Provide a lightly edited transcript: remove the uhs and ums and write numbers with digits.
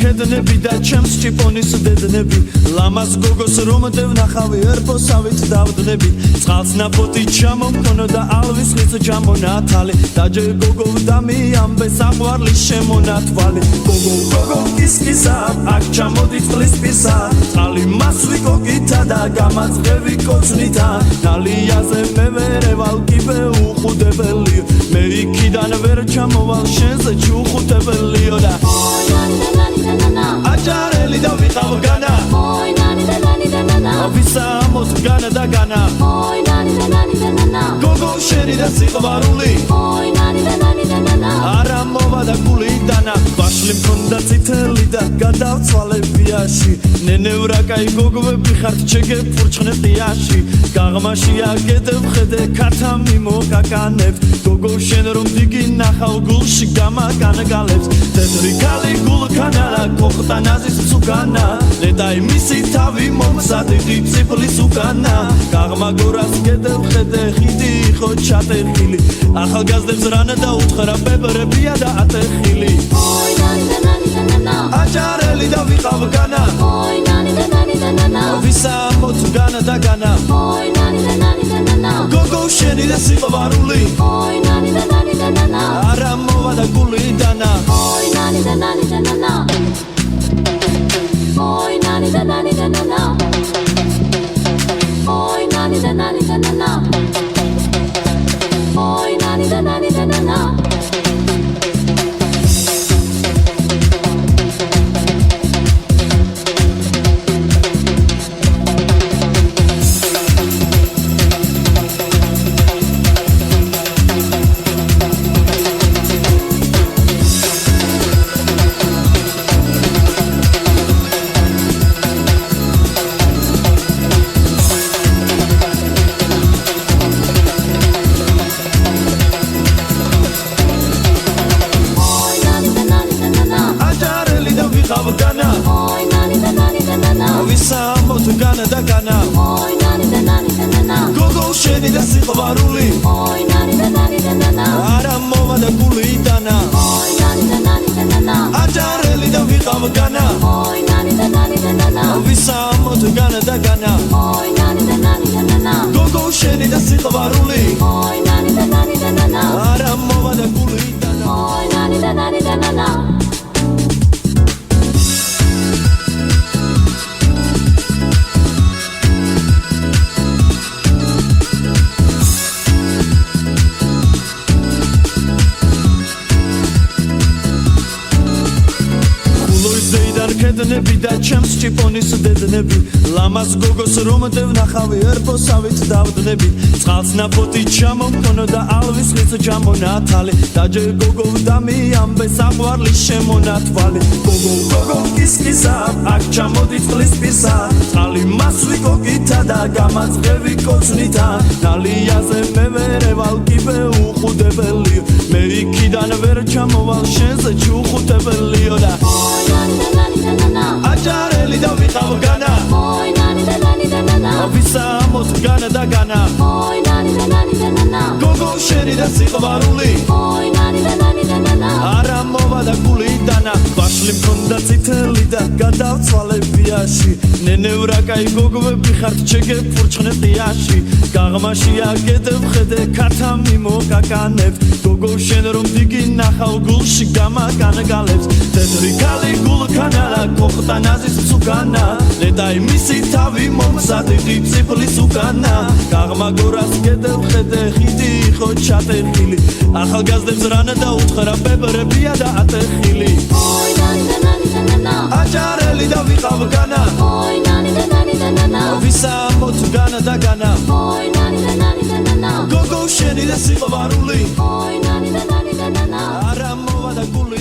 Kednebi da ჩემს ჭიპონის დედნები ლამას გოგოს რომ დევნახავი ერბოსავით დავდნები წყალს ნაფოტი ჩამომქონოდა ალვის ხის ჯამონათალი დაჯე გოგო დამიამბე საყვარლის შემონათვალი გოგო კისკისა აქ ჩამოდი წყლის პისა წყალი მასვი გოგითა და გამაწყევი კოცნითა ნალიაზე მე ვერევალ კიბე უხუდებელიო მე იქიდან ვერ ჩამოვალ შენზე ჩუხუტებელიო და აჯარელი და ვიყავ განა ой ნანი და ნანი და ნანა ვისამოთ განა და განა ой ნანი და ნანი და ნანა გოგო შენი და სიყვარული ой ნანი და ნანი და ნანა არა მოვა და გული დანა ბაშლი მქონდა წითელი და გადავცვალე ბიაში ნენევრაკაი გოგოები ხართ ჩეგე ფურჩხნე ყიაში გაღმაშია გედებ ხედე ქართა მიმოგაკანებ გოგო შენ რომ დიდი ნახავ გულში გამაგანგალებს თეთრი კალი გულქანა კოხტანაზის სუკანა ლედაი მისი თავი მომსადები ციფლის უკანა გაღმაგორას გედებ ხედე ხიდი ხო ჩატეხილი ახალგაზრდებს რანა და უთხრა ბებრებია და ატეხილი ой ნანი და ნანი და ნანა აჯარელი და ვიყავ განა ой ნანი და ნანი და ნანა ვისამოთ განა და განა ой ნანი და ნანი და ნანა გოგო შენი და სიყვარული ой ნანი და ნანი და ნანა არა მოვა და გული დანა ой ნანი და ნანი და ნანა ой ნანი და ნანი და ნანა ой ნანი და ნანი და ნანა ой ნანი და ნანი და ნანა ой ნანი და ნანი და ნანა ვისამოთ განა და განა ой ნანი და ნანი და ნანა გოგო შენი და სიყვარული ой ნანი და ნანი და ნანა არა მოვა და გული დანა ой ნანი და ნანი და ნანა აჯარელი და ვიყავ განა ой ნანი და ნანი და ნანა ვისამოთ განა და განა ой ნანი და ნანი და ნანა გოგო შენი და სიყვარული ой ნანი და ნანი და ნანა არა მოვა და გული დანა ой ნანი და ნანი და ნანა kednebi da ჩემს ჭიპონის დედნები ლამას გოგოს რომ დევნახავი ერბოსავით დავდნები წყალს ნაფოტი ჩამომქონოდა ალვის ხის ჯამონათალი დაჯე გოგო დამიამბე საყვარლის შემონათვალი გოგო კისკისა აქ ჩამოდი წყლის პისა წყალი მასვი გოგითა და გამაწყევი კოცნითა ნალიაზე მე ვერევალ კიბე უხუდებელიო მე იქიდან ვერ ჩამოვალ შენზე ჩუხუტებელიო და აჯარელი და ვიყავ განა ой ნანი და ნანი და ნანა ვისამოთ განა და განა ой ნანი და ნანი და ნანა გოგო შენი და სიყვარული ой ნანი და ნანი და ნანა არა მოვა და გული დანა ბაშლი მქონდა წითელი და გადავცვალე ბიაში ნენევრაკაი გოგოები ხართ ჩეგე ფურჩხნე ყიაში გაღმაშია გედებ ხედე ქართა მიმოგაკანებ გოგო შენ რომ დიდი ნახავ გულში გამაგანგალებს თეთრი კალი გულქანა კოხტანაზის სუკანა ლედაი მისი თავი მომსადები ციფლის უკანა გაღმაგორას გედებ ხედე ხიდი ხო ჩატეხილი ახალგაზრდებს რანა და უთხრა ბებრებია და ატეხილი ой ნანი და ნანი და ნანა აჯარელი და ვიყავ განა ой ნანი და ნანი და ნანა ვისამოთ განა და განა ой ნანი და ნანი და ნანა გოგო შენი და სიყვარული ой ნანი და ნანი და ნანა არა მოვა და გული